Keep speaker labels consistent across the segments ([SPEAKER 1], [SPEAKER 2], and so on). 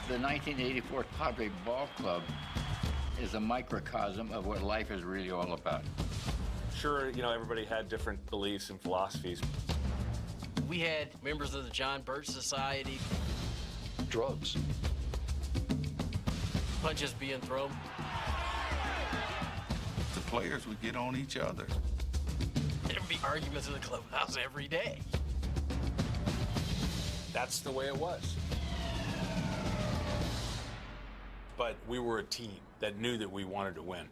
[SPEAKER 1] The 1984 Padre Ball Club is a microcosm of what life is really all about.
[SPEAKER 2] Sure, you know, everybody had different beliefs and philosophies.
[SPEAKER 3] We had members of the John Birch Society.
[SPEAKER 4] Drugs.
[SPEAKER 3] Punches being thrown.
[SPEAKER 5] The players would get on each other.
[SPEAKER 3] There would be arguments in the clubhouse every day.
[SPEAKER 2] That's the way it was. But we were a team that knew that we wanted to win.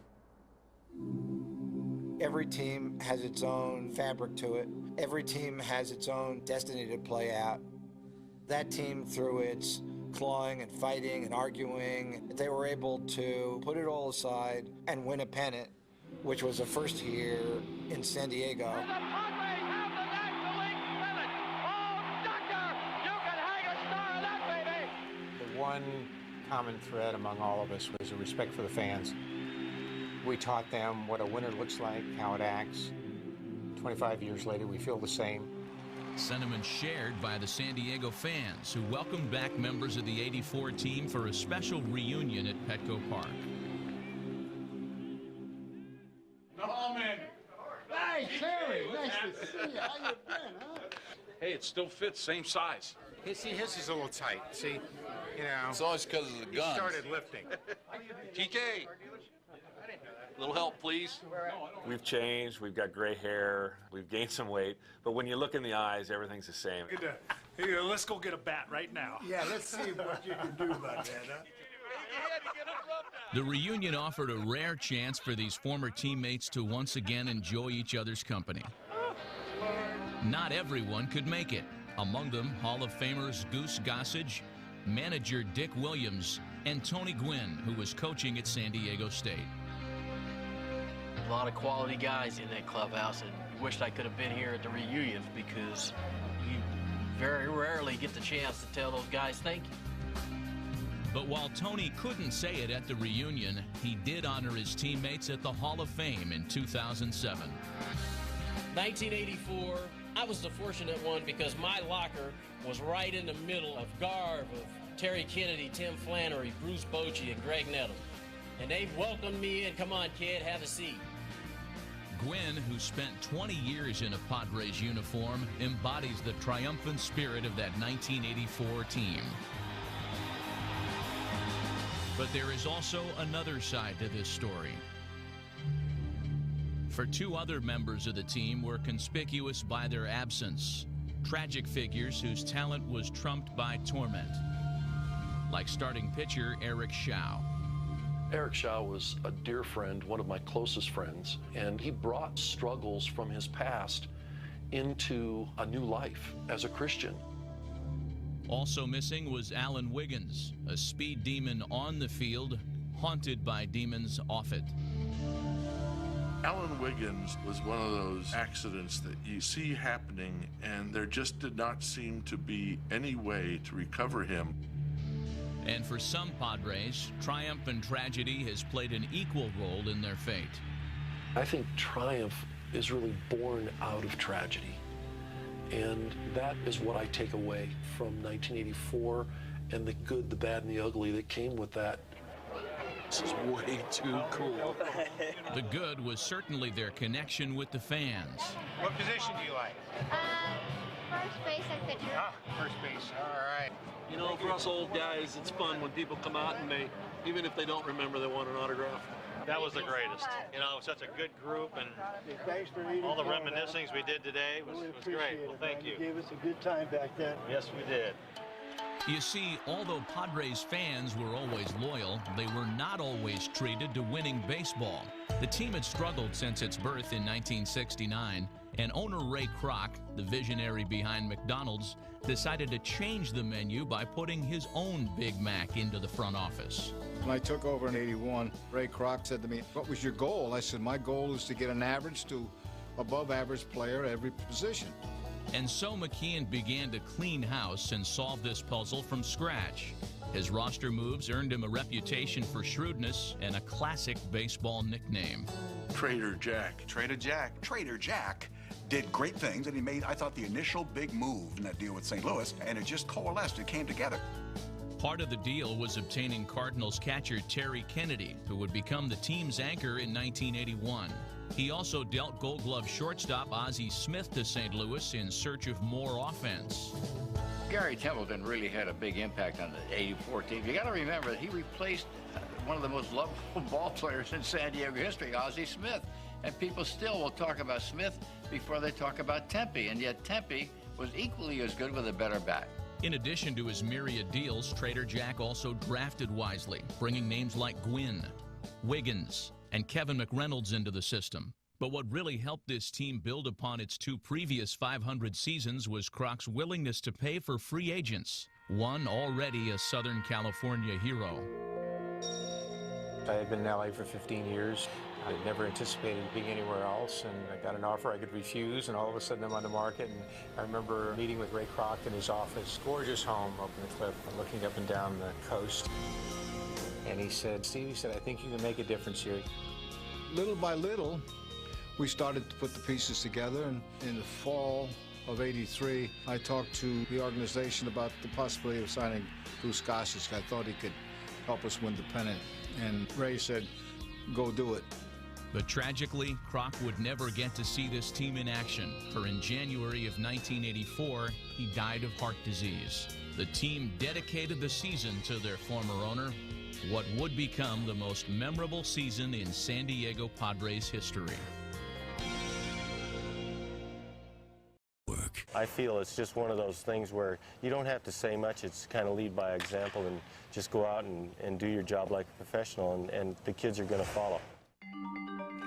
[SPEAKER 6] Every team has its own fabric to it. Every team has its own destiny to play out. That team, through its clawing and fighting and arguing, they were able to put it all aside and win a pennant, which was the first here in San Diego.
[SPEAKER 7] The Padres have the National League pennant. Oh, doctor, you can hang a star on that, baby.
[SPEAKER 8] The one common thread among all of us was a respect for the fans. We taught them what a winner looks like, how it acts. 25 years later, we feel the same.
[SPEAKER 9] Sentiment shared by the San Diego fans who welcomed back members of the '84 team for a special reunion at Petco Park.
[SPEAKER 10] Hey, Terry, nice to see you. How you been, huh?
[SPEAKER 11] Hey, it still fits, same size.
[SPEAKER 8] Hey, see, his is a little tight. See, you know.
[SPEAKER 5] It's always because of the
[SPEAKER 8] He
[SPEAKER 5] guns.
[SPEAKER 8] started lifting.
[SPEAKER 11] TK, little help, please.
[SPEAKER 2] We've changed, we've got gray hair, we've gained some weight, but when you look in the eyes, everything's the same.
[SPEAKER 12] Here, let's go get a bat right now.
[SPEAKER 10] Yeah, let's see what you can do about that, huh?
[SPEAKER 9] The reunion offered a rare chance for these former teammates to once again enjoy each other's company. Not everyone could make it. Among them, Hall of Famers Goose Gossage, manager Dick Williams, and Tony Gwynn, who was coaching at San Diego State.
[SPEAKER 3] A lot of quality guys in that clubhouse, and I wished I could have been here at the reunions because you very rarely get the chance to tell those guys thank you.
[SPEAKER 9] But while Tony couldn't say it at the reunion, he did honor his teammates at the Hall of Fame in 2007.
[SPEAKER 3] 1984, I was the fortunate one because my locker was right in the middle of Garv, of Terry Kennedy, Tim Flannery, Bruce Bochy, and Greg Nettles. And they welcomed me in. Come on, kid, have a seat.
[SPEAKER 9] Gwynn, who spent 20 years in a Padres uniform, embodies the triumphant spirit of that 1984 team. But there is also another side to this story. For two other members of the team were conspicuous by their absence. Tragic figures whose talent was trumped by torment. Like starting pitcher Eric Shaw.
[SPEAKER 4] Eric Shaw was a dear friend, one of my closest friends, and he brought struggles from his past into a new life as a Christian.
[SPEAKER 9] Also missing was Alan Wiggins, a speed demon on the field, haunted by demons off it.
[SPEAKER 13] Alan Wiggins was one of those accidents that you see happening, and there just did not seem to be any way to recover him.
[SPEAKER 9] And for some Padres, triumph and tragedy has played an equal role in their fate.
[SPEAKER 4] I think triumph is really born out of tragedy. And that is what I take away from 1984 and the good, the bad, and the ugly that came with that.
[SPEAKER 11] This is way too cool.
[SPEAKER 9] The good was certainly their connection with the fans.
[SPEAKER 8] What position do you like?
[SPEAKER 14] First base and pitcher.
[SPEAKER 8] Ah, first base. All right.
[SPEAKER 11] You know, for us old guys, it's fun when people come out and they, even if they don't remember, they want an autograph.
[SPEAKER 15] That was the greatest. You know, such a good group, and all the reminiscings we did today was great. Well, thank you.
[SPEAKER 10] You gave us a good time back then.
[SPEAKER 15] Yes, we did.
[SPEAKER 9] You see, although Padres fans were always loyal, they were not always treated to winning baseball. The team had struggled since its birth in 1969, and owner Ray Kroc, the visionary behind McDonald's, decided to change the menu by putting his own Big Mac into the front office.
[SPEAKER 16] When I took over in '81, Ray Kroc said to me, "What was your goal?" I said, "My goal is to get an average to above average player at every position."
[SPEAKER 9] And so McKeon began to clean house and solve this puzzle from scratch. His roster moves earned him a reputation for shrewdness and a classic baseball nickname.
[SPEAKER 13] Trader Jack.
[SPEAKER 17] Trader Jack. Trader Jack did great things, and he made, I thought, the initial big move in that deal with St. Louis, and it just coalesced. It came together.
[SPEAKER 9] Part of the deal was obtaining Cardinals catcher Terry Kennedy, who would become the team's anchor in 1981. He also dealt Gold Glove shortstop Ozzie Smith to St. Louis in search of more offense.
[SPEAKER 1] Gary Templeton really had a big impact on the 84 team. You got to remember that he replaced one of the most lovable ball players in San Diego history, Ozzie Smith. And people still will talk about Smith before they talk about Tempe, and yet Tempe was equally as good with a better bat.
[SPEAKER 9] In addition to his myriad deals, Trader Jack also drafted wisely, bringing names like Gwynn, Wiggins, and Kevin McReynolds into the system. But what really helped this team build upon its two previous 500 seasons was Kroc's willingness to pay for free agents, one already a Southern California hero.
[SPEAKER 8] I had been in LA for 15 years. I had never anticipated being anywhere else, and I got an offer I could refuse, and all of a sudden I'm on the market. And I remember meeting with Ray Kroc in his office, gorgeous home up in the cliff, looking up and down the coast. And he said, Steve, he said, I think you can make a difference here.
[SPEAKER 16] Little by little, we started to put the pieces together, and in the fall of '83, I talked to the organization about the possibility of signing Goose Gossage. I thought he could help us win the pennant, and Ray said, go do it.
[SPEAKER 9] But tragically, Kroc would never get to see this team in action, for in January of 1984, he died of heart disease. The team dedicated the season to their former owner, what would become the most memorable season in San Diego Padres history.
[SPEAKER 18] I feel it's just one of those things where you don't have to say much. It's kind of lead by example and just go out and do your job like a professional, and the kids are going to follow.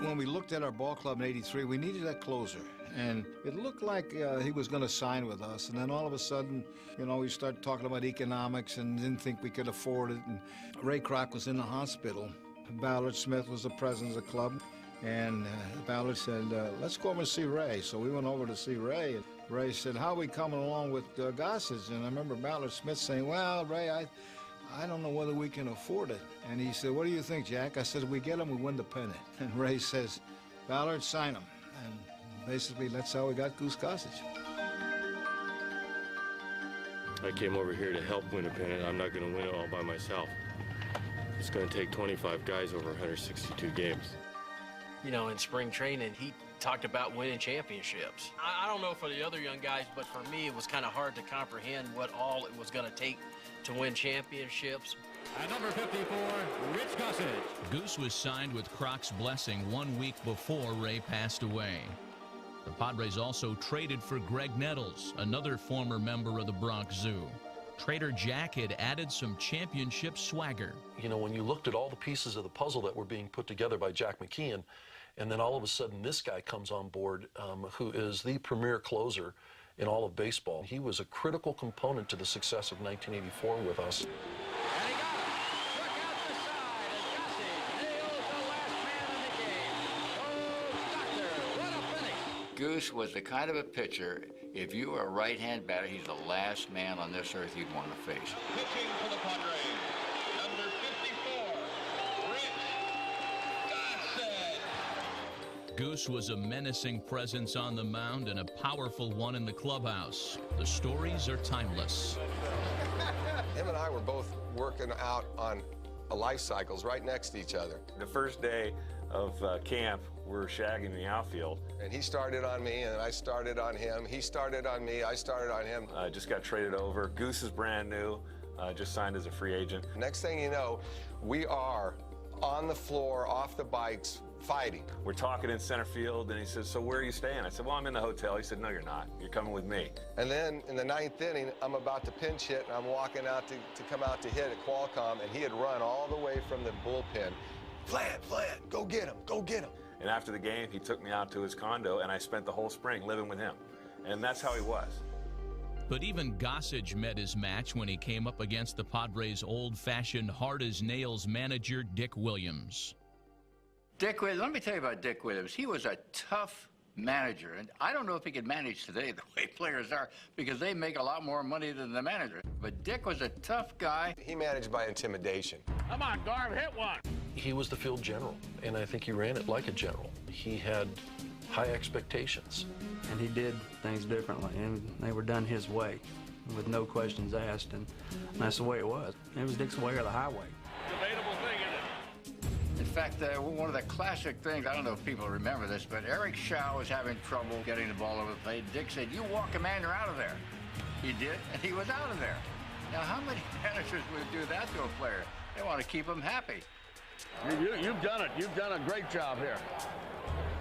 [SPEAKER 16] When we looked at our ball club in '83, we needed that closer. And it looked like he was going to sign with us. And then all of a sudden, you know, we started talking about economics and didn't think we could afford it. And Ray Kroc was in the hospital. Ballard Smith was the president of the club. And Ballard said, let's go over and see Ray. So we went over to see Ray. And Ray said, how are we coming along with Gossage? And I remember Ballard Smith saying, well, Ray, I don't know whether we can afford it. And he said, what do you think, Jack? I said, if we get him, we win the pennant. And Ray says, Ballard, sign him. And basically, that's how we got Goose Gossage.
[SPEAKER 19] I came over here to help win a pennant. I'm not going to win it all by myself. It's going to take 25 guys over 162 games.
[SPEAKER 3] You know, in spring training, he talked about winning championships. I don't know for the other young guys, but for me, it was kind of hard to comprehend what all it was going to take to win championships.
[SPEAKER 20] At number 54, Rich Gossage.
[SPEAKER 9] Goose was signed with Kroc's blessing 1 week before Ray passed away. The Padres also traded for Greg Nettles, another former member of the Bronx Zoo. Trader Jack had added some championship swagger.
[SPEAKER 4] You know, when you looked at all the pieces of the puzzle that were being put together by Jack McKeon, and then all of a sudden this guy comes on board who is the premier closer in all of baseball. He was a critical component to the success of 1984 with us.
[SPEAKER 1] Goose was the kind of a pitcher, if you were a right-hand batter, he's the last man on this earth you'd want to face.
[SPEAKER 7] Pitching for the Padres, number 54, Rich Gossage.
[SPEAKER 9] Goose was a menacing presence on the mound and a powerful one in the clubhouse. The stories are timeless.
[SPEAKER 21] Him and I were both working out on life cycles right next to each other.
[SPEAKER 2] The first day of camp, we're shagging the outfield.
[SPEAKER 21] And he started on me, and I started on him. He started on me, I started on him.
[SPEAKER 2] Just got traded over. Goose is brand new, just signed as a free agent.
[SPEAKER 21] Next thing you know, we are on the floor, off the bikes, fighting.
[SPEAKER 2] We're talking in center field, and he says, so where are you staying? I said, well, I'm in the hotel. He said, no, you're not. You're coming with me.
[SPEAKER 21] And then in the 9th inning, I'm about to pinch hit, and I'm walking out to come out to hit at Qualcomm, and he had run all the way from the bullpen. Vlad, go get him, go get him.
[SPEAKER 2] And after the game, he took me out to his condo, and I spent the whole spring living with him. And that's how he was.
[SPEAKER 9] But even Gossage met his match when he came up against the Padres' old-fashioned, hard-as-nails manager, Dick Williams.
[SPEAKER 1] Dick Williams, let me tell you about Dick Williams. He was a tough manager, and I don't know if he could manage today the way players are, because they make a lot more money than the manager. But Dick was a tough guy.
[SPEAKER 21] He managed by intimidation.
[SPEAKER 20] Come on, Garv, hit one.
[SPEAKER 4] He was the field general, and I think he ran it like a general. He had high expectations.
[SPEAKER 22] And he did things differently, and they were done his way.
[SPEAKER 6] with no questions asked, and that's the way it was. It was Dick's way or the highway.
[SPEAKER 20] Debatable thing, isn't it?
[SPEAKER 1] In fact, one of the classic things, I don't know if people remember this, but Eric Shaw was having trouble getting the ball over the plate. Dick said, "You walk a man, you're out of there." He did, and he was out of there. Now, how many managers would do that to a player? They want to keep him happy.
[SPEAKER 20] You've done it. You've done a great job here.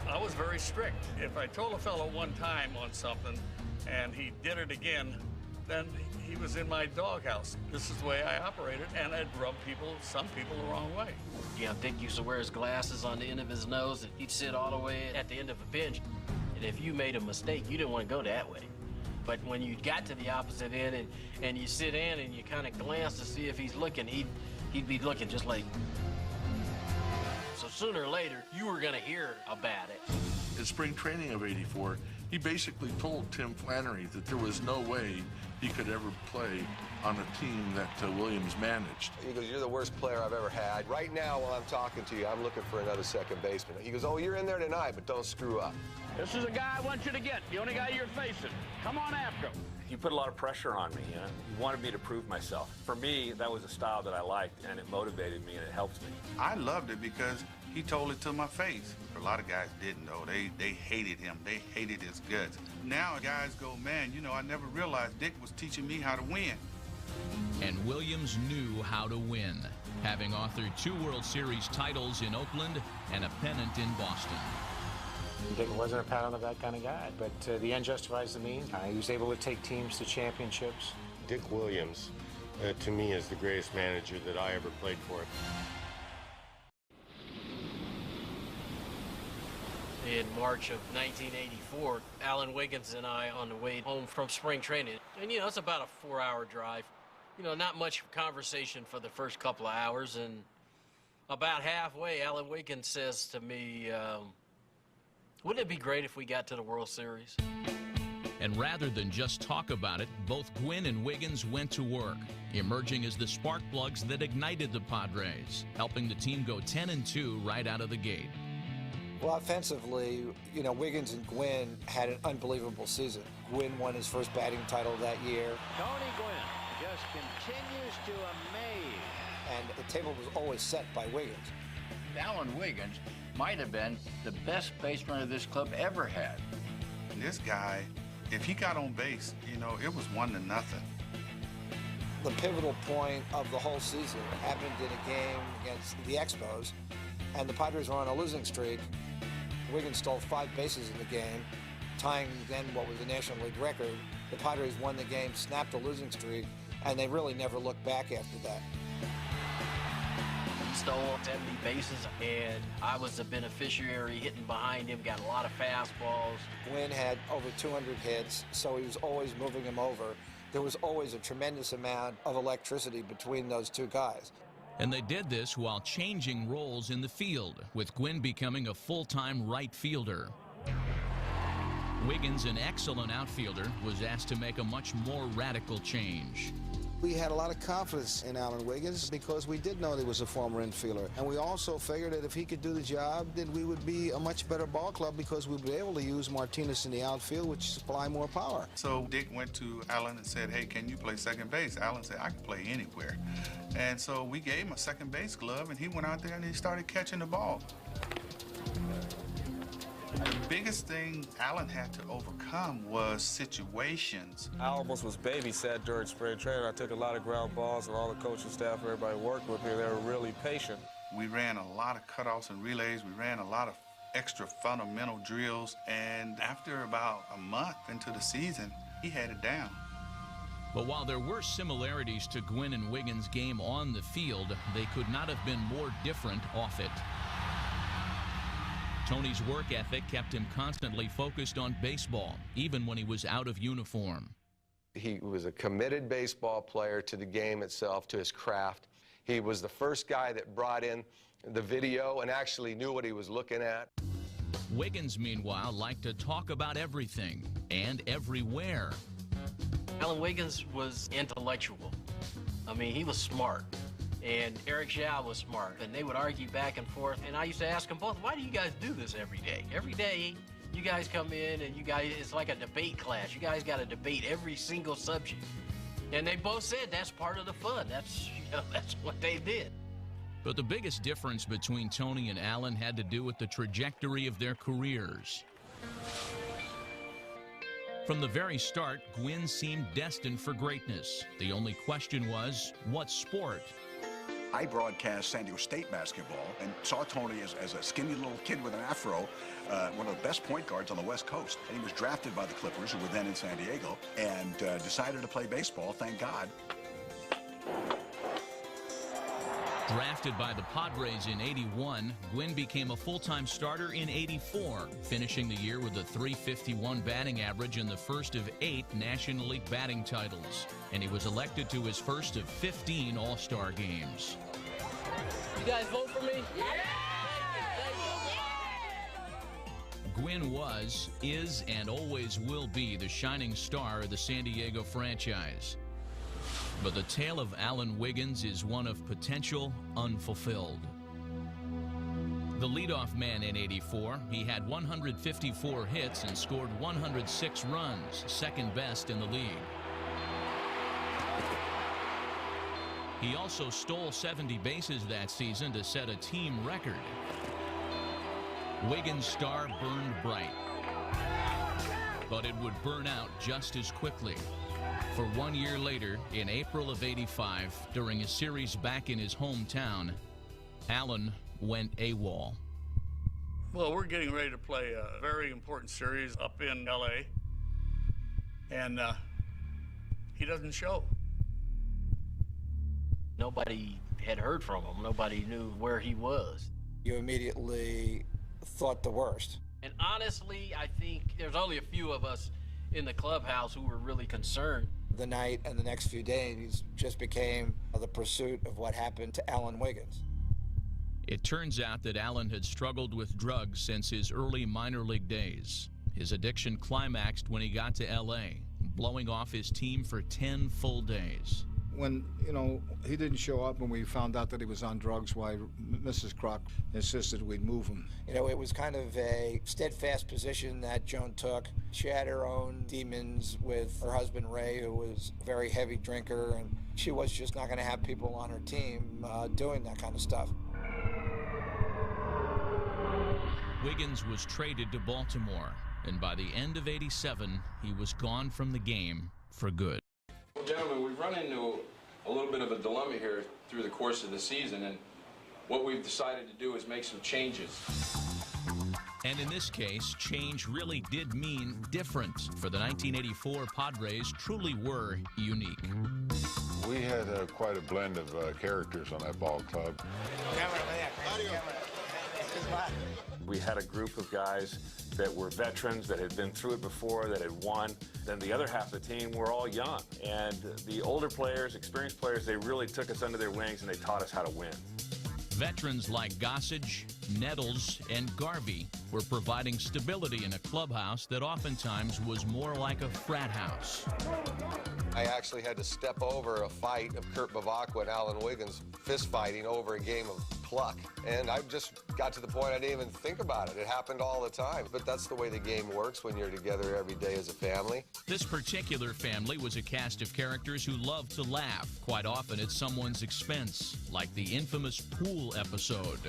[SPEAKER 11] I was very strict. If I told a fellow one time on something and he did it again, then he was in my doghouse. This is the way I operated, and I'd rub some people the wrong way.
[SPEAKER 3] You know, Dick used to wear his glasses on the end of his nose, and he'd sit all the way at the end of a bench. And if you made a mistake, you didn't want to go that way. But when you got to the opposite end and you sit in and you kind of glance to see if he's looking, he'd be looking just like. So sooner or later, you were going to hear about it.
[SPEAKER 13] In spring training of '84, he basically told Tim Flannery that there was no way he could ever play on a team that Williams managed.
[SPEAKER 21] He goes, "You're the worst player I've ever had. Right now, while I'm talking to you, I'm looking for another second baseman." He goes, "Oh, you're in there tonight, but don't screw up."
[SPEAKER 20] This is a guy I want you to get, the only guy you're facing. Come on after him.
[SPEAKER 2] He put a lot of pressure on me, you know. He wanted me to prove myself. For me, that was a style that I liked, and it motivated me, and it helped me.
[SPEAKER 5] I loved it because he told it to my face. A lot of guys didn't, though. They hated him. They hated his guts. Now guys go, "Man, you know, I never realized Dick was teaching me how to win."
[SPEAKER 9] And Williams knew how to win, having authored 2 World Series titles in Oakland and a pennant in Boston.
[SPEAKER 8] Dick wasn't a pat on the back kind of guy, but the end justifies the means. He was able to take teams to championships.
[SPEAKER 19] Dick Williams, to me, is the greatest manager that I ever played for.
[SPEAKER 3] In March of 1984, Alan Wiggins and I on the way home from spring training. And, you know, it's about a 4-hour drive. You know, not much conversation for the first couple of hours. And about halfway, Alan Wiggins says to me, "Wouldn't it be great if we got to the World Series?"
[SPEAKER 9] And rather than just talk about it, both Gwynn and Wiggins went to work, emerging as the spark plugs that ignited the Padres, helping the team go 10-2 right out of the gate.
[SPEAKER 21] Well, offensively, you know, Wiggins and Gwynn had an unbelievable season. Gwynn won his first batting title that year.
[SPEAKER 20] Tony Gwynn just continues to amaze.
[SPEAKER 21] And the table was always set by Wiggins.
[SPEAKER 1] Alan Wiggins might have been the best base runner this club ever had.
[SPEAKER 5] And this guy, if he got on base, you know, it was 1-0.
[SPEAKER 21] The pivotal point of the whole season happened in a game against the Expos, and the Padres were on a losing streak. Wiggins stole 5 bases in the game, tying then what was the National League record. The Padres won the game, snapped the losing streak, and they really never looked back after that.
[SPEAKER 3] He stole 70 bases, and I was the beneficiary hitting behind him, got a lot of fastballs.
[SPEAKER 21] Gwynn had over 200 hits, so he was always moving him over. There was always a tremendous amount of electricity between those two guys.
[SPEAKER 9] And they did this while changing roles in the field, with Gwynn becoming a full-time right fielder. Wiggins, an excellent outfielder, was asked to make a much more radical change.
[SPEAKER 16] We had a lot of confidence in Alan Wiggins because we did know that he was a former infielder. And we also figured that if he could do the job, then we would be a much better ball club because we'd be able to use Martinez in the outfield, which supply more power.
[SPEAKER 5] So Dick went to Alan and said, "Hey, can you play second base?" Alan said, "I can play anywhere." And so we gave him a second base glove, and he went out there and he started catching the ball. The biggest thing Alan had to overcome was situations.
[SPEAKER 22] I almost was babysat during spring training. I took a lot of ground balls, and all the coaching staff, everybody worked with me. They were really patient.
[SPEAKER 5] We ran a lot of cutoffs and relays. We ran a lot of extra fundamental drills. And after about a month into the season, he had it down.
[SPEAKER 9] But while there were similarities to Gwynn and Wiggins' game on the field, they could not have been more different off it. Tony's work ethic kept him constantly focused on baseball, even when he was out of uniform.
[SPEAKER 21] He was a committed baseball player to the game itself, to his craft. He was the first guy that brought in the video and actually knew what he was looking at.
[SPEAKER 9] Wiggins, meanwhile, liked to talk about everything and everywhere.
[SPEAKER 3] Alan Wiggins was intellectual. I mean, he was smart. And Eric Shaw was smart, and they would argue back and forth. And I used to ask them both, "Why do you guys do this every day? Every day, you guys come in and you guys, it's like a debate class. You guys got to debate every single subject." And they both said that's part of the fun. That's what they did.
[SPEAKER 9] But the biggest difference between Tony and Alan had to do with the trajectory of their careers. From the very start, Gwynn seemed destined for greatness. The only question was, what sport?
[SPEAKER 17] I broadcast San Diego State basketball and saw Tony as a skinny little kid with an afro, one of the best point guards on the West Coast. And he was drafted by the Clippers, who were then in San Diego, and decided to play baseball, thank God.
[SPEAKER 9] Drafted by the Padres in '81, Gwynn became a full-time starter in '84, finishing the year with a .351 batting average and the first of 8 National League batting titles. And he was elected to his first of 15 All-Star games.
[SPEAKER 3] You guys vote for me? Yeah!
[SPEAKER 9] Gwynn was, is, and always will be the shining star of the San Diego franchise. But the tale of Alan Wiggins is one of potential unfulfilled. The leadoff man in '84, he had 154 hits and scored 106 runs, second best in the league. He also stole 70 bases that season to set a team record. Wiggins' star burned bright, but it would burn out just as quickly. For 1 year later, in April of '85, during a series back in his hometown, Alan went AWOL.
[SPEAKER 11] Well, we're getting ready to play a very important series up in L.A., and he doesn't show.
[SPEAKER 3] Nobody had heard from him. Nobody knew where he was.
[SPEAKER 21] You immediately thought the worst.
[SPEAKER 3] And honestly, I think there's only a few of us in the clubhouse who were really concerned.
[SPEAKER 21] The night and the next few days just became the pursuit of what happened to Alan Wiggins.
[SPEAKER 9] It turns out that Alan had struggled with drugs since his early minor league days. His addiction climaxed when he got to L.A., blowing off his team for 10 full days.
[SPEAKER 16] When, he didn't show up and we found out that he was on drugs, why Mrs. Kroc insisted we'd move him.
[SPEAKER 21] It was kind of a steadfast position that Joan took. She had her own demons with her husband, Ray, who was a very heavy drinker, and she was just not going to have people on her team doing that kind of stuff.
[SPEAKER 9] Wiggins was traded to Baltimore, and by the end of '87, he was gone from the game for good.
[SPEAKER 12] Well, gentlemen, we've run into a little bit of a dilemma here through the course of the season, and what we've decided to do is make some changes.
[SPEAKER 9] And in this case, change really did mean different, for the 1984 Padres truly were unique.
[SPEAKER 14] We had quite a blend of characters on that ball club.
[SPEAKER 2] We had a group of guys that were veterans, that had been through it before, that had won. Then the other half of the team were all young. And the older players, experienced players, they really took us under their wings and they taught us how to win.
[SPEAKER 9] Veterans like Gossage, Nettles, and Garvey were providing stability in a clubhouse that oftentimes was more like a frat house.
[SPEAKER 23] I actually had to step over a fight of Kurt Bevacqua and Alan Wiggins fist fighting over a game of pluck. And I just got to the point I didn't even think about it. It happened all the time. But that's the way the game works when you're together every day as a family.
[SPEAKER 9] This particular family was a cast of characters who loved to laugh, quite often at someone's expense, like the infamous pool episode.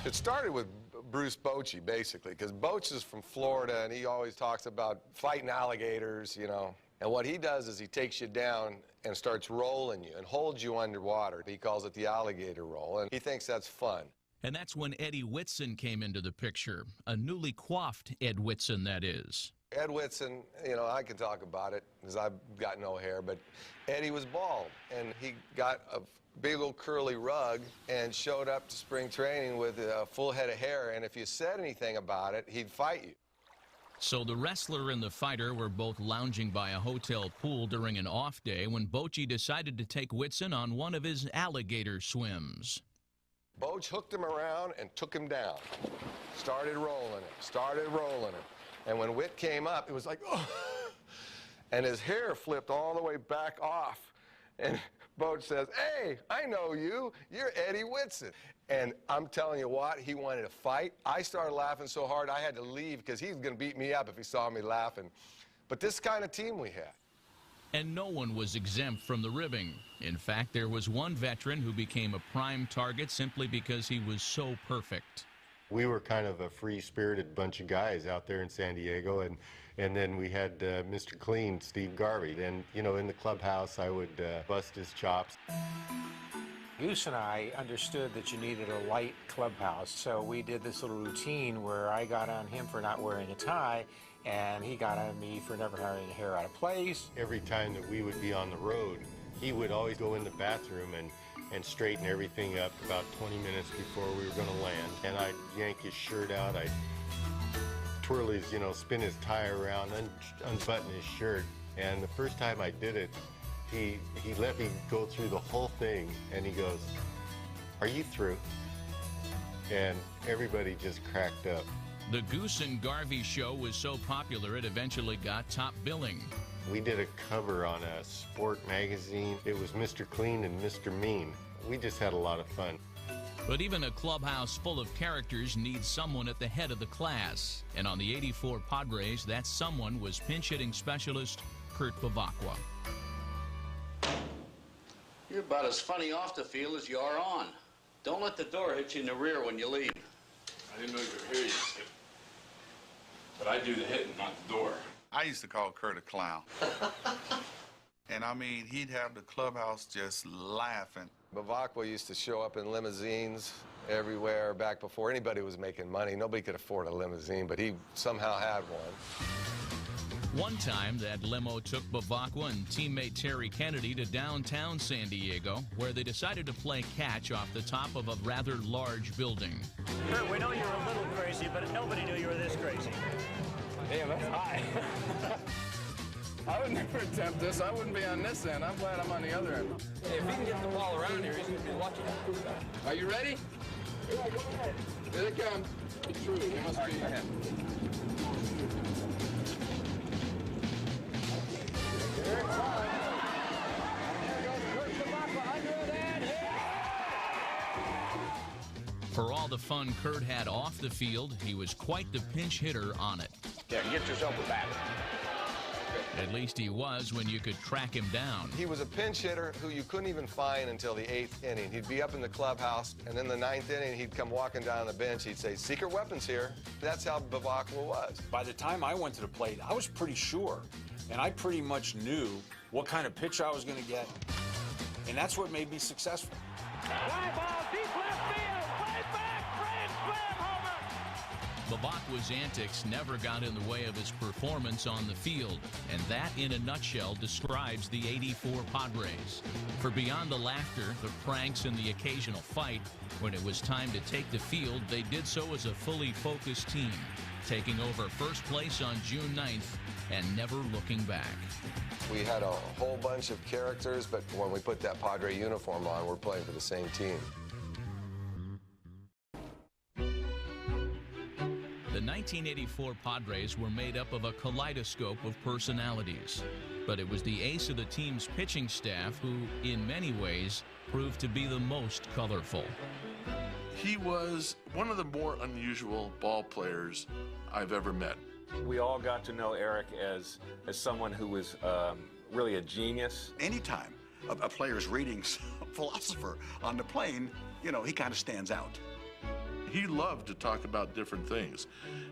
[SPEAKER 23] It started with Bruce Bochy, basically, because Boch is from Florida, and he always talks about fighting alligators, And what he does is he takes you down and starts rolling you and holds you underwater. He calls it the alligator roll, and he thinks that's fun.
[SPEAKER 9] And that's when Eddie Whitson came into the picture, a newly coiffed Ed Whitson, that is.
[SPEAKER 23] Ed Whitson, I can talk about it because I've got no hair, but Eddie was bald, and he got a big old curly rug and showed up to spring training with a full head of hair, and if you said anything about it, he'd fight you.
[SPEAKER 9] So the wrestler and the fighter were both lounging by a hotel pool during an off day when Bochy decided to take Whitson on one of his alligator swims.
[SPEAKER 23] Boch hooked him around and took him down. Started rolling him. And when Whit came up, it was like, oh, and his hair flipped all the way back off. And Boch says, hey, I know you. You're Eddie Whitson. And I'm telling you what, he wanted to fight. I started laughing so hard I had to leave because he was going to beat me up if he saw me laughing. But this kind of team we had.
[SPEAKER 9] And no one was exempt from the ribbing. In fact, there was one veteran who became a prime target simply because he was so perfect.
[SPEAKER 10] We were kind of a free-spirited bunch of guys out there in San Diego, and then we had Mr. Clean, Steve Garvey. And, you know, in the clubhouse, I would bust his chops.
[SPEAKER 8] Goose and I understood that you needed a light clubhouse, so we did this little routine where I got on him for not wearing a tie, and he got on me for never having hair out of place.
[SPEAKER 10] Every time that we would be on the road, he would always go in the bathroom and straighten everything up about 20 minutes before we were going to land. And I'd yank his shirt out, I'd twirl his, you know, spin his tie around, unbutton his shirt. And the first time I did it, he let me go through the whole thing, and he goes, "Are you through?" And everybody just cracked up.
[SPEAKER 9] The Goose and Garvey show was so popular it eventually got top billing.
[SPEAKER 10] We did a cover on a sport magazine. It was Mr. Clean and Mr. Mean. We just had a lot of fun.
[SPEAKER 9] But even a clubhouse full of characters needs someone at the head of the class. And on the '84 Padres, that someone was pinch-hitting specialist Kurt Bevacqua.
[SPEAKER 15] You're about as funny off the field as you are on. Don't let the door hit you in the rear when you leave.
[SPEAKER 2] I didn't know you could hear you, Skip. But I do the hitting, not the door.
[SPEAKER 5] I used to call Kurt a clown. And I mean, he'd have the clubhouse just laughing.
[SPEAKER 23] Bevacqua used to show up in limousines everywhere back before anybody was making money. Nobody could afford a limousine, but he somehow had one.
[SPEAKER 9] One time, that limo took Bevacqua and teammate Terry Kennedy to downtown San Diego, where they decided to play catch off the top of a rather large building.
[SPEAKER 18] Kurt, we know you're a little crazy, but nobody knew you were this crazy.
[SPEAKER 22] Damn, that's high. I would never attempt this. I wouldn't be on this end. I'm glad I'm on the other end.
[SPEAKER 24] Hey, if he can get the ball around here, he's going to be lucky.
[SPEAKER 22] Are you ready? Yeah, go ahead. Here they come. It's true. You must be. Go ahead. Here it comes. There goes Kurt Bevacqua under that hit.
[SPEAKER 9] For all the fun Kurt had off the field, he was quite the pinch hitter on it.
[SPEAKER 20] Yeah, get yourself a bat.
[SPEAKER 9] At least he was when you could track him down.
[SPEAKER 23] He was a pinch hitter who you couldn't even find until the 8th inning. He'd be up in the clubhouse, and then the 9th inning, he'd come walking down the bench. He'd say, "Secret weapons here." That's how Bevacqua was.
[SPEAKER 25] By the time I went to the plate, I was pretty sure, and I pretty much knew what kind of pitch I was going to get, and that's what made me successful.
[SPEAKER 7] Fly ball, deep left field, way back, grand slam homer.
[SPEAKER 9] Bevacqua's antics never got in the way of his performance on the field, and that, in a nutshell, describes the '84 Padres. For beyond the laughter, the pranks, and the occasional fight, when it was time to take the field, they did so as a fully focused team, taking over first place on June 9th and never looking back.
[SPEAKER 23] We had a whole bunch of characters, but when we put that Padre uniform on, we're playing for the same team.
[SPEAKER 9] The 1984 Padres were made up of a kaleidoscope of personalities, but it was the ace of the team's pitching staff who, in many ways, proved to be the most colorful.
[SPEAKER 13] He was one of the more unusual ball players I've ever met.
[SPEAKER 2] We all got to know Eric as someone who was really a genius.
[SPEAKER 17] Anytime a player's reading philosopher on the plane, you know, he kind of stands out.
[SPEAKER 13] He loved to talk about different things.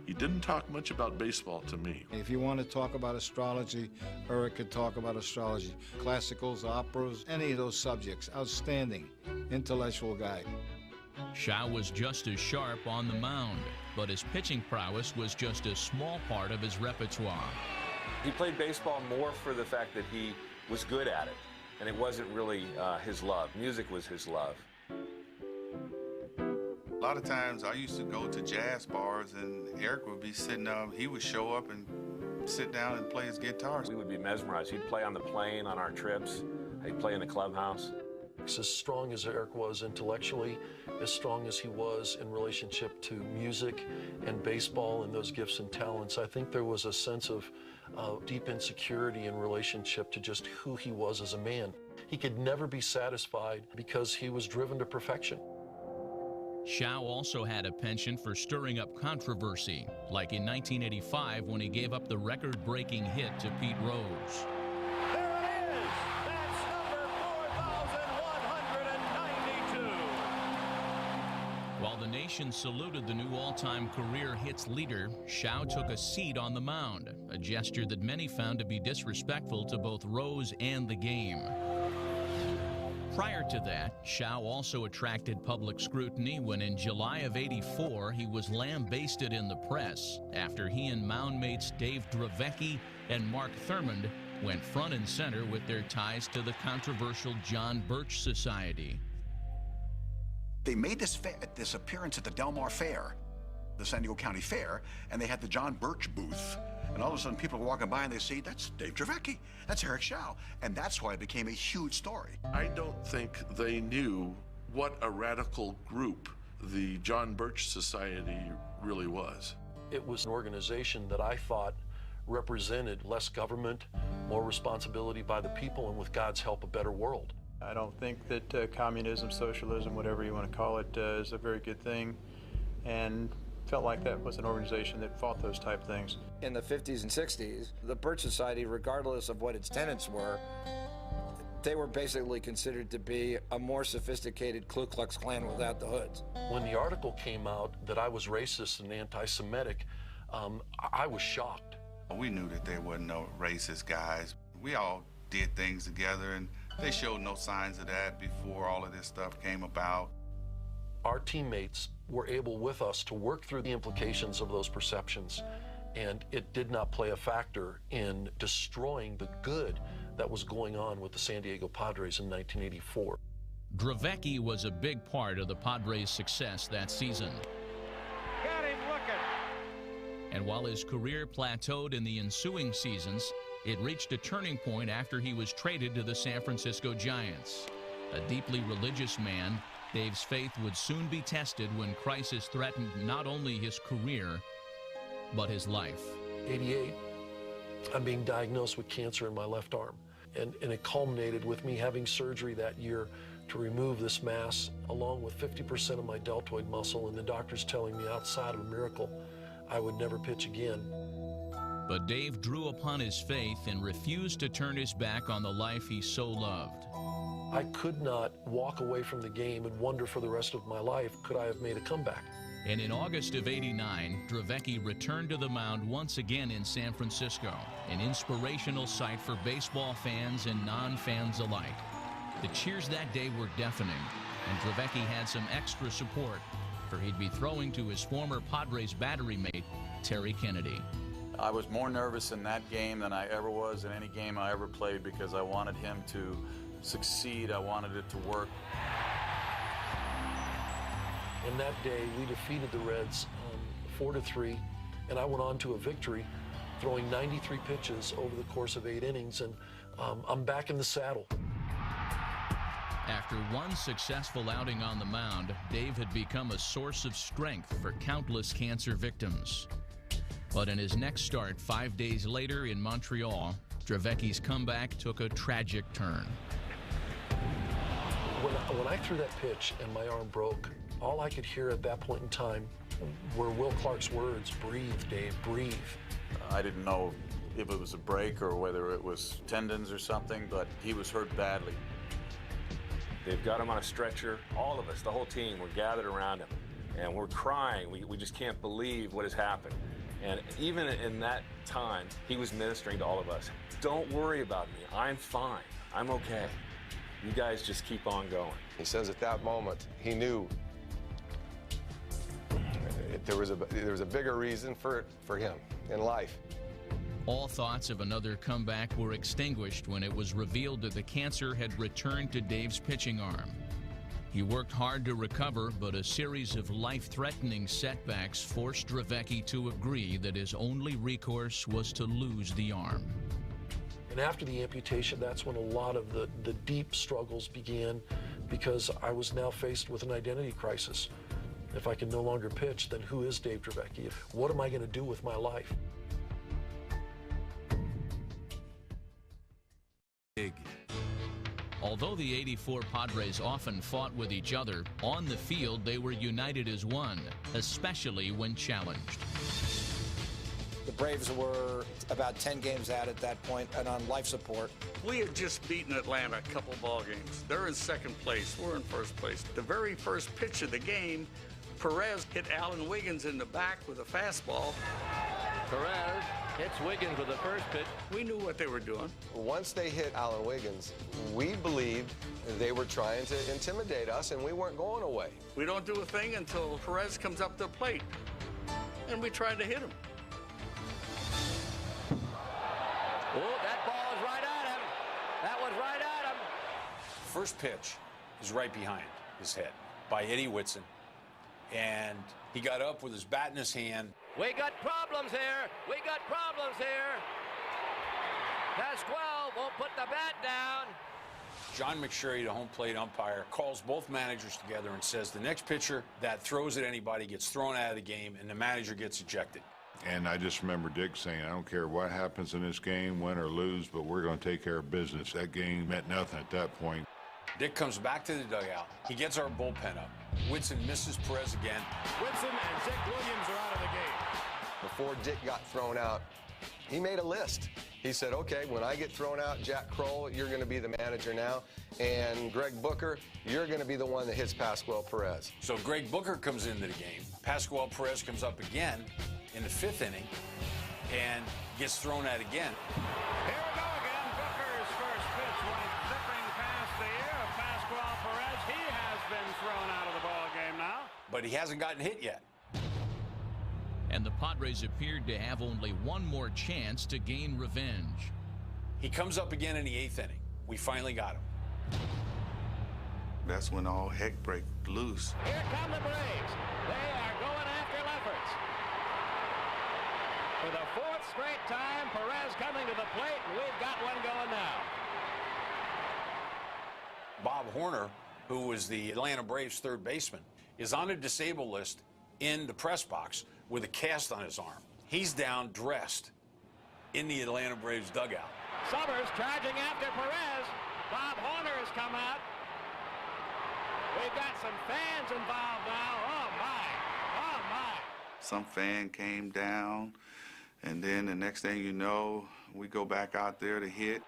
[SPEAKER 13] He didn't talk much about baseball to me.
[SPEAKER 16] If you want to talk about astrology, Eric could talk about astrology. Classicals, operas, any of those subjects. Outstanding, intellectual guy.
[SPEAKER 9] Shaw was just as sharp on the mound, but his pitching prowess was just a small part of his repertoire.
[SPEAKER 2] He played baseball more for the fact that he was good at it, and it wasn't really his love. Music was his love.
[SPEAKER 5] A lot of times I used to go to jazz bars and Eric would be sitting up, he would show up and sit down and play his guitar.
[SPEAKER 2] We would be mesmerized. He'd play on the plane on our trips. He'd play in the clubhouse.
[SPEAKER 4] As strong as Eric was intellectually, as strong as he was in relationship to music and baseball and those gifts and talents, I think there was a sense of deep insecurity in relationship to just who he was as a man. He could never be satisfied because he was driven to perfection.
[SPEAKER 9] Shaw also had a penchant for stirring up controversy, like in 1985 when he gave up the record-breaking hit to Pete Rose.
[SPEAKER 7] There it
[SPEAKER 9] While the nation saluted the new all-time career hits leader, Shaw took a seat on the mound, a gesture that many found to be disrespectful to both Rose and the game. Prior to that, Shaw also attracted public scrutiny when in July of '84 he was lambasted in the press after he and mound mates Dave Dravecky and Mark Thurmond went front and center with their ties to the controversial John Birch Society.
[SPEAKER 17] They made this appearance at the Del Mar Fair, the San Diego County Fair, and they had the John Birch booth. And all of a sudden, people are walking by and they see, that's Dave Dravecky, that's Eric Shaw. And that's why it became a huge story.
[SPEAKER 13] I don't think they knew what a radical group the John Birch Society really was.
[SPEAKER 4] It was an organization that I thought represented less government, more responsibility by the people, and with God's help, a better world.
[SPEAKER 1] I don't think that communism, socialism, whatever you want to call it, is a very good thing, and felt like that was an organization that fought those type of things.
[SPEAKER 21] In the 50s and 60s, the Birch Society, regardless of what its tenets were, they were basically considered to be a more sophisticated Ku Klux Klan without the hoods.
[SPEAKER 4] When the article came out that I was racist and anti-Semitic, I was shocked.
[SPEAKER 5] We knew that there wasn't no racist guys. We all did things together, and they showed no signs of that before all of this stuff came about.
[SPEAKER 4] Our teammates were able with us to work through the implications of those perceptions, and it did not play a factor in destroying the good that was going on with the San Diego Padres in 1984.
[SPEAKER 9] Dravecky was a big part of the Padres' success that season.
[SPEAKER 7] Got him looking.
[SPEAKER 9] And while his career plateaued in the ensuing seasons, it reached a turning point after he was traded to the San Francisco Giants. A deeply religious man, Dave's faith would soon be tested when crisis threatened not only his career, but his life.
[SPEAKER 4] '88, I'm being diagnosed with cancer in my left arm. And it culminated with me having surgery that year to remove this mass, along with 50% of my deltoid muscle, and the doctors telling me outside of a miracle, I would never pitch again.
[SPEAKER 9] But Dave drew upon his faith and refused to turn his back on the life he so loved.
[SPEAKER 4] I could not walk away from the game and wonder for the rest of my life, could I have made a comeback?
[SPEAKER 9] And in August of '89, Dravecky returned to the mound once again in San Francisco, an inspirational sight for baseball fans and non-fans alike. The cheers that day were deafening, and Dravecky had some extra support, for he'd be throwing to his former Padres battery mate, Terry Kennedy.
[SPEAKER 25] I was more nervous in that game than I ever was in any game I ever played because I wanted him to succeed. I wanted it to work.
[SPEAKER 4] And that day, we defeated the Reds 4-3, and I went on to a victory, throwing 93 pitches over the course of 8 innings, and I'm back in the saddle.
[SPEAKER 9] After one successful outing on the mound, Dave had become a source of strength for countless cancer victims. But in his next start 5 days later in Montreal, Dravecky's comeback took a tragic turn.
[SPEAKER 4] When I threw that pitch and my arm broke, all I could hear at that point in time were Will Clark's words, "Breathe, Dave, breathe."
[SPEAKER 25] I didn't know if it was a break or whether it was tendons or something, but he was hurt badly.
[SPEAKER 2] They've got him on a stretcher. All of us, the whole team, we're gathered around him, and we're crying. We just can't believe what has happened. And even in that time, he was ministering to all of us. Don't worry about me. I'm fine. I'm okay. You guys just keep on going.
[SPEAKER 23] He says at that moment, he knew there was a bigger reason for him in life.
[SPEAKER 9] All thoughts of another comeback were extinguished when it was revealed that the cancer had returned to Dave's pitching arm. He worked hard to recover, but a series of life-threatening setbacks forced Dravecky to agree that his only recourse was to lose the arm.
[SPEAKER 4] And after the amputation, that's when a lot of the deep struggles began, because I was now faced with an identity crisis. If I can no longer pitch, then who is Dave Dravecky? What am I going to do with my life?
[SPEAKER 9] Although the '84 Padres often fought with each other, on the field they were united as one, especially when challenged.
[SPEAKER 21] The Braves were about 10 games out at that point and on life support.
[SPEAKER 3] We had just beaten Atlanta a couple ball games. They're in second place. We're in first place. The very first pitch of the game, Perez hit Alan Wiggins in the back with a fastball.
[SPEAKER 24] Perez hits Wiggins with the first pitch.
[SPEAKER 3] We knew what they were doing.
[SPEAKER 23] Once they hit Alan Wiggins, we believed they were trying to intimidate us, and we weren't going away.
[SPEAKER 3] We don't do a thing until Perez comes up to the plate, and we tried to hit him.
[SPEAKER 24] Oh, that ball is right at him. That was right at him.
[SPEAKER 25] First pitch is right behind his head by Eddie Whitson. And he got up with his bat in his hand.
[SPEAKER 24] We got problems here. We got problems here. Pasquale won't put the bat down.
[SPEAKER 25] John McSherry, the home plate umpire, calls both managers together and says the next pitcher that throws at anybody gets thrown out of the game and the manager gets ejected.
[SPEAKER 6] And I just remember Dick saying, I don't care what happens in this game, win or lose, but we're going to take care of business. That game meant nothing at that point.
[SPEAKER 25] Dick comes back to the dugout. He gets our bullpen up. Whitson misses Perez again.
[SPEAKER 11] Whitson and Dick Williams are out of the game.
[SPEAKER 23] Before Dick got thrown out, he made a list. He said, okay, when I get thrown out, Jack Kroll, you're going to be the manager now. And Greg Booker, you're going to be the one that hits Pasquale Perez.
[SPEAKER 25] So Greg Booker comes into the game. Pasquale Perez comes up again in the 5th inning and gets thrown out again.
[SPEAKER 20] Here we go again. Booker's first pitch went zipping past the ear of Pasquale Perez. He has been thrown out of the ball game now.
[SPEAKER 25] But he hasn't gotten hit yet.
[SPEAKER 9] And the Padres appeared to have only one more chance to gain revenge.
[SPEAKER 25] He comes up again in the 8th inning. We finally got him.
[SPEAKER 5] That's when all heck broke loose.
[SPEAKER 20] Here come the Braves. They are going after Lefferts. For the 4th straight time, Perez coming to the plate, and we've got one going now.
[SPEAKER 25] Bob Horner, who was the Atlanta Braves' 3rd baseman, is on a disabled list in the press box with a cast on his arm. He's down dressed in the Atlanta Braves dugout.
[SPEAKER 20] Summers charging after Perez. Bob Horner has come out. We've got some fans involved now. Oh, my. Oh, my.
[SPEAKER 5] Some fan came down, and then the next thing you know, we go back out there to hit.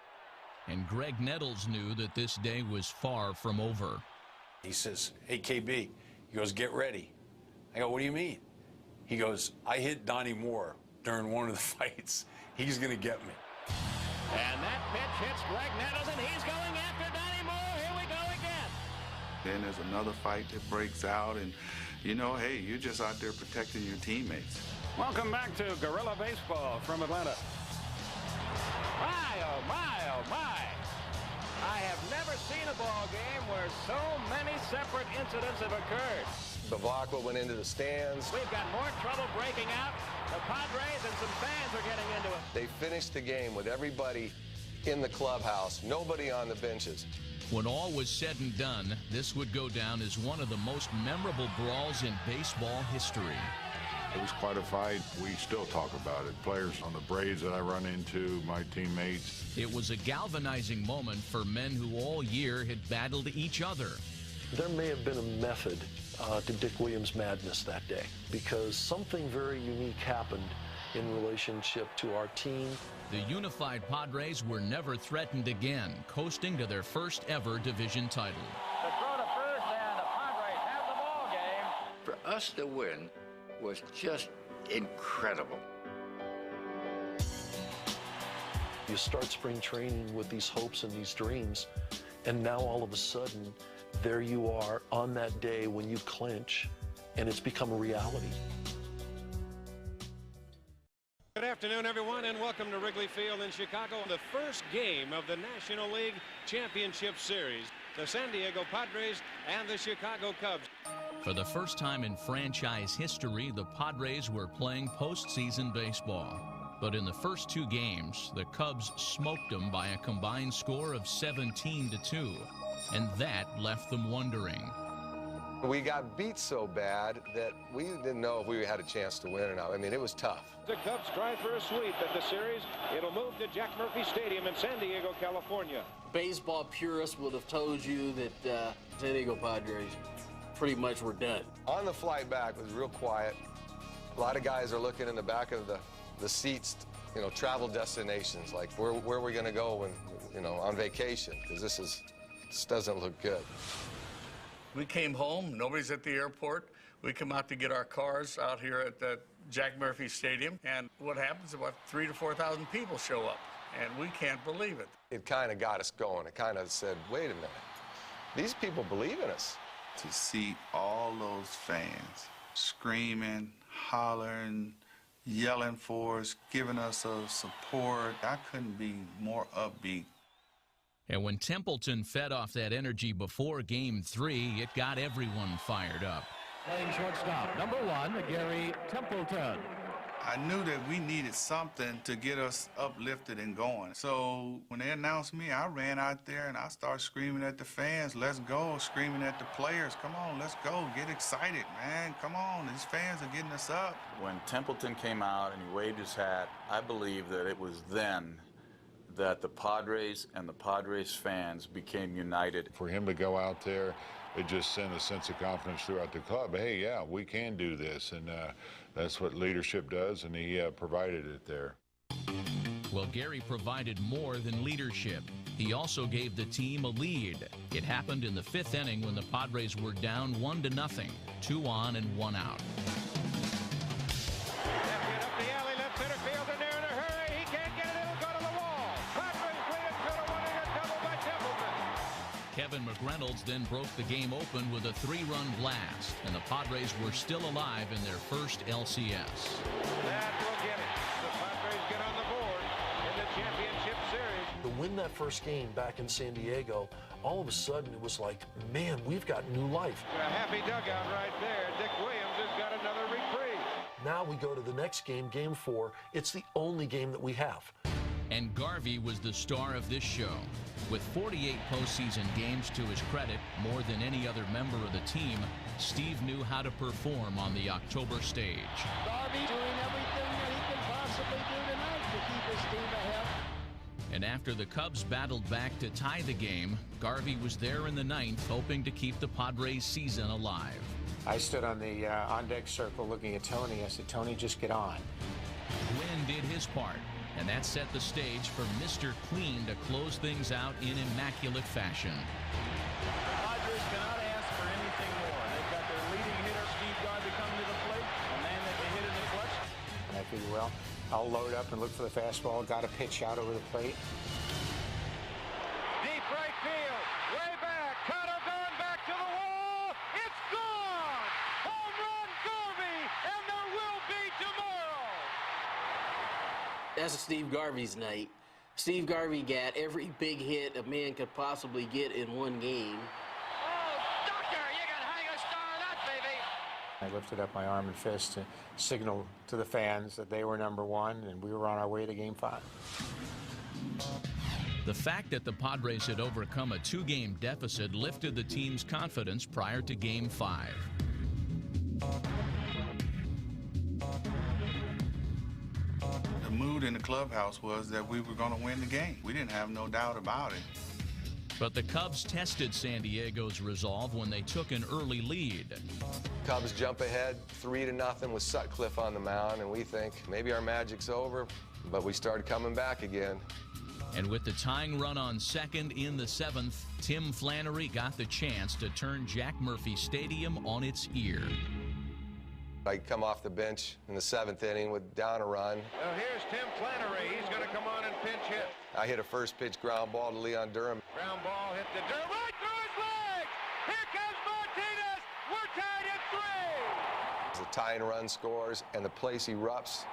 [SPEAKER 9] And Greg Nettles knew that this day was far from over.
[SPEAKER 25] He says, hey, KB, he goes, get ready. I go, what do you mean? He goes, I hit Donnie Moore during one of the fights. He's going to get me.
[SPEAKER 20] And that pitch hits Greg Nettles, and he's going after Donnie Moore. Here we go again.
[SPEAKER 5] Then there's another fight that breaks out, and you know, hey, you're just out there protecting your teammates.
[SPEAKER 20] Welcome back to Guerrilla Baseball from Atlanta. My, oh, my, oh, my. I have never seen a ball game where so many separate incidents have occurred.
[SPEAKER 23] Bevacqua went into the stands.
[SPEAKER 20] We've got more trouble breaking out. The Padres and some fans are getting into it.
[SPEAKER 23] They finished the game with everybody in the clubhouse, nobody on the benches.
[SPEAKER 9] When all was said and done, this would go down as one of the most memorable brawls in baseball history.
[SPEAKER 6] It was quite a fight. We still talk about it. Players on the Braves that I run into, my teammates.
[SPEAKER 9] It was a galvanizing moment for men who all year had battled each other.
[SPEAKER 4] There may have been a method to Dick Williams' madness that day, because something very unique happened in relationship to our team.
[SPEAKER 9] The unified Padres were never threatened again, coasting to their first ever division title.
[SPEAKER 7] The throw to first, and the Padres have the ball game.
[SPEAKER 15] For us to win was just incredible.
[SPEAKER 4] You start spring training with these hopes and these dreams, and now all of a sudden, there you are on that day when you clinch, and it's become a reality.
[SPEAKER 12] Good afternoon, everyone, and welcome to Wrigley Field in Chicago. The first game of the National League Championship Series, the San Diego Padres and the Chicago Cubs.
[SPEAKER 9] For the first time in franchise history, the Padres were playing postseason baseball. But in the first 2 games, the Cubs smoked them by a combined score of 17-2. And that left them wondering.
[SPEAKER 23] We got beat so bad that we didn't know if we had a chance to win or not. I mean, it was tough.
[SPEAKER 12] The Cubs try for a sweep at the series. It'll move to Jack Murphy Stadium in San Diego, California.
[SPEAKER 14] Baseball purists would have told you that San Diego Padres pretty much were done.
[SPEAKER 23] On the flight back, it was real quiet. A lot of guys are looking in the back of the seats, you know, travel destinations, like where are we going to go when, you know, on vacation, because this doesn't look good.
[SPEAKER 3] We came home, nobody's at the airport. We come out to get our cars out here at the Jack Murphy Stadium, and what happens, about 3,000 to 4,000 people show up, and we can't believe it.
[SPEAKER 23] It kind of got us going. It kind of said, wait a minute, these people believe in us.
[SPEAKER 5] To see all those fans screaming, hollering, yelling for us, giving us a support, I couldn't be more upbeat.
[SPEAKER 9] And when Templeton fed off that energy before Game 3, it got everyone fired up.
[SPEAKER 20] Playing shortstop, number 1, Gary Templeton.
[SPEAKER 5] I knew that we needed something to get us uplifted and going. So when they announced me, I ran out there and I started screaming at the fans, let's go, screaming at the players, come on, let's go, get excited, man, come on, these fans are getting us up.
[SPEAKER 8] When Templeton came out and he waved his hat, I believe that it was then that the Padres and the Padres fans became united.
[SPEAKER 6] For him to go out there, it just sent a sense of confidence throughout the club. Hey, yeah, we can do this, and that's what leadership does, and he provided it there.
[SPEAKER 9] Well, Gary provided more than leadership. He also gave the team a lead. It happened in the 5th inning when the Padres were down 1-0, 2 on and 1 out. Kevin McReynolds then broke the game open with a 3-run blast, and the Padres were still alive in their first LCS.
[SPEAKER 12] That will get it. The Padres get on the board in the championship series.
[SPEAKER 4] To win that first game back in San Diego, all of a sudden it was like, man, we've got new life.
[SPEAKER 12] A happy dugout right there. Dick Williams has got another reprieve.
[SPEAKER 4] Now we go to the next game, Game 4. It's the only game that we have.
[SPEAKER 9] And Garvey was the star of this show. With 48 postseason games to his credit, more than any other member of the team, Steve knew how to perform on the October stage.
[SPEAKER 20] Garvey doing everything that he can possibly do tonight to keep his team ahead.
[SPEAKER 9] And after the Cubs battled back to tie the game, Garvey was there in the 9th, hoping to keep the Padres season alive.
[SPEAKER 10] I stood on the on-deck circle looking at Tony. I said, Tony, just get on.
[SPEAKER 9] Gwynn did his part, and that set the stage for Mr. Clean to close things out in immaculate fashion.
[SPEAKER 11] The Padres cannot ask for anything more. They've got their leading hitter, Steve Garvey, coming to the plate, a man that can hit in the clutch.
[SPEAKER 10] And I figured, well, I'll load up and look for the fastball. Got a pitch out over the plate.
[SPEAKER 20] Deep right field, way back, cutter going back to the wall. It's gone! Home run Garvey, and there will be tomorrow.
[SPEAKER 14] That's Steve Garvey's night. Steve Garvey got every big hit a man could possibly get in one game.
[SPEAKER 20] Oh, Doctor, you can hang a star on that, baby.
[SPEAKER 10] I lifted up my arm and fist to signal to the fans that they were number 1, and we were on our way to Game 5.
[SPEAKER 9] The fact that the Padres had overcome a 2-game deficit lifted the team's confidence prior to Game 5.
[SPEAKER 5] The mood in the clubhouse was that we were going to win the game. We didn't have no doubt about it.
[SPEAKER 9] But the Cubs tested San Diego's resolve when they took an early lead.
[SPEAKER 23] Cubs jump ahead 3-0 with Sutcliffe on the mound, and we think maybe our magic's over, but we started coming back again.
[SPEAKER 9] And with the tying run on second in the 7th, Tim Flannery got the chance to turn Jack Murphy Stadium on its ear.
[SPEAKER 23] I come off the bench in the 7th inning with down a run.
[SPEAKER 12] Well, here's Tim Flannery. He's going to come on and pinch hit.
[SPEAKER 23] I hit a first pitch ground ball to Leon Durham.
[SPEAKER 12] Ground ball hit the dirt right through his legs. Here comes Martinez. We're tied at 3.
[SPEAKER 23] The tying run scores, and the place erupts.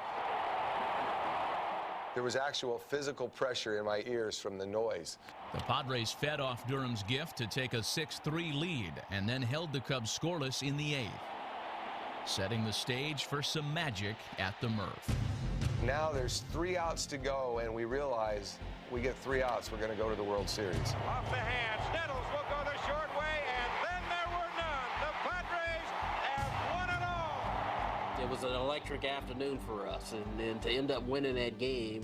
[SPEAKER 23] There was actual physical pressure in my ears from the noise.
[SPEAKER 9] The Padres fed off Durham's gift to take a 6-3 lead and then held the Cubs scoreless in the 8th, setting the stage for some magic at the Murph.
[SPEAKER 23] Now there's 3 outs to go, and we realize we get 3 outs, we're going to go to the World Series.
[SPEAKER 20] Off the hands, Nettles will go the short way, and then there were none. The Padres have won it all.
[SPEAKER 14] It was an electric afternoon for us, and to end up winning that game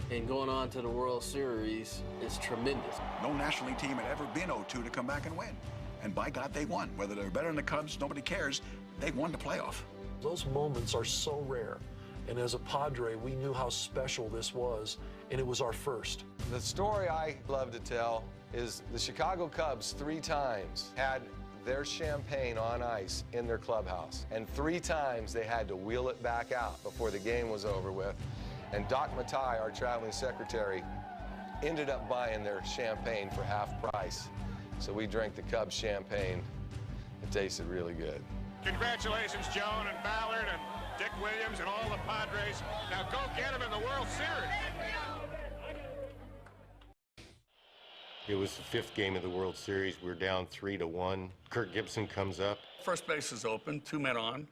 [SPEAKER 14] and going on to the World Series is tremendous.
[SPEAKER 17] No National League team had ever been 0-2 to come back and win. And by God, they won. Whether they're better than the Cubs, nobody cares. They won the playoff.
[SPEAKER 4] Those moments are so rare. And as a Padre, we knew how special this was, and it was our first.
[SPEAKER 23] The story I love to tell is the Chicago Cubs 3 times had their champagne on ice in their clubhouse. And 3 times they had to wheel it back out before the game was over with. And Doc Matai, our traveling secretary, ended up buying their champagne for half price. So we drank the Cubs champagne. It tasted really good.
[SPEAKER 11] Congratulations, Joan and Ballard and Dick Williams and all the Padres. Now go get them in the World Series.
[SPEAKER 13] It was the 5th game of the World Series. We were down 3-1. Kirk Gibson comes up.
[SPEAKER 3] First base is open, 2 men on.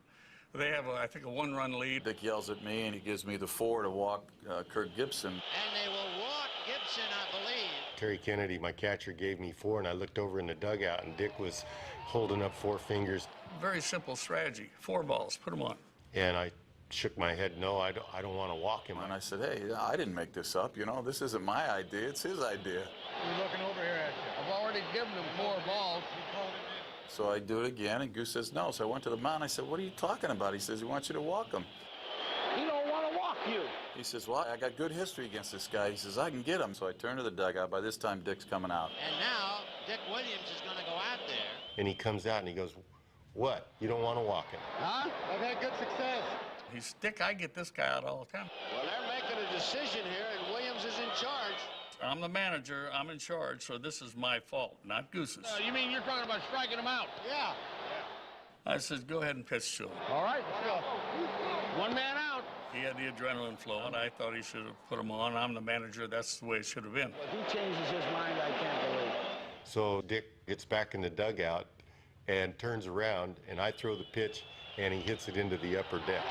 [SPEAKER 3] They have, I think, a 1-run lead.
[SPEAKER 8] Dick yells at me, and he gives me the 4 to walk Kirk Gibson.
[SPEAKER 20] And they will walk Gibson, I believe.
[SPEAKER 13] Terry Kennedy, my catcher, gave me 4, and I looked over in the dugout, and Dick was holding up 4 fingers.
[SPEAKER 3] Very simple strategy. 4 balls, put them on.
[SPEAKER 13] And I shook my head, no, I don't want to walk him.
[SPEAKER 8] And I said, hey, I didn't make this up. You know, this isn't my idea. It's his idea.
[SPEAKER 11] We're looking over here at you.
[SPEAKER 20] I've already given him 4 balls.
[SPEAKER 8] So I do it again, and Goose says no. So I went to the mound. I said, what are you talking about? He says, he wants you to walk him.
[SPEAKER 20] He don't want to walk you.
[SPEAKER 8] He says, well, I got good history against this guy. He says, I can get him. So I turn to the dugout. By this time, Dick's coming out.
[SPEAKER 20] And now Dick Williams is going to go out there.
[SPEAKER 13] And he comes out and he goes, what? You don't want to walk him?
[SPEAKER 20] Huh? I've had good success.
[SPEAKER 3] He's Dick, I get this guy out all the time.
[SPEAKER 20] Well, they're making a decision here, and Williams is in charge.
[SPEAKER 3] I'm the manager, I'm in charge, so this is my fault, not Goose's.
[SPEAKER 20] You mean you're talking about striking him out? Yeah.
[SPEAKER 3] I said, go ahead and pitch to him.
[SPEAKER 20] All right, let's go. 1 man out.
[SPEAKER 3] He had the adrenaline flowing. I thought he should have put him on. I'm the manager. That's the way it should have been.
[SPEAKER 20] If he changes his mind, I can't believe it.
[SPEAKER 13] So Dick gets back in the dugout and turns around, and I throw the pitch, and he hits it into the upper deck.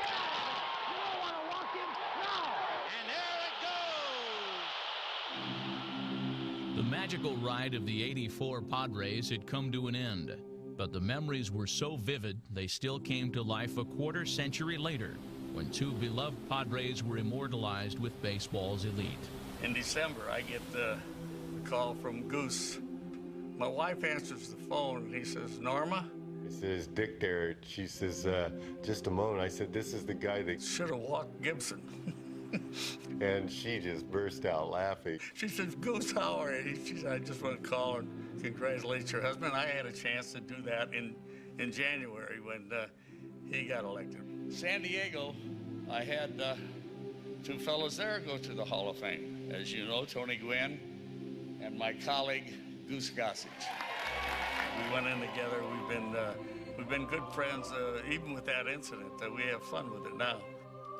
[SPEAKER 9] The magical ride of the '84 Padres had come to an end, but the memories were so vivid they still came to life a quarter century later when 2 beloved Padres were immortalized with baseball's elite.
[SPEAKER 3] In December, I get the call from Goose. My wife answers the phone, and he says, Norma?
[SPEAKER 13] He says, Dick there. She says, just a moment. I said, this is the guy that
[SPEAKER 3] should have walked Gibson.
[SPEAKER 13] And she just burst out laughing.
[SPEAKER 3] She says, Goose, how are you? She said, I just want to call and congratulate your husband. I had a chance to do that in January when he got elected. San Diego, I had 2 fellows there go to the Hall of Fame. As you know, Tony Gwynn and my colleague, Goose Gossage. We went in together. We've been good friends, even with that incident. We have fun with it now.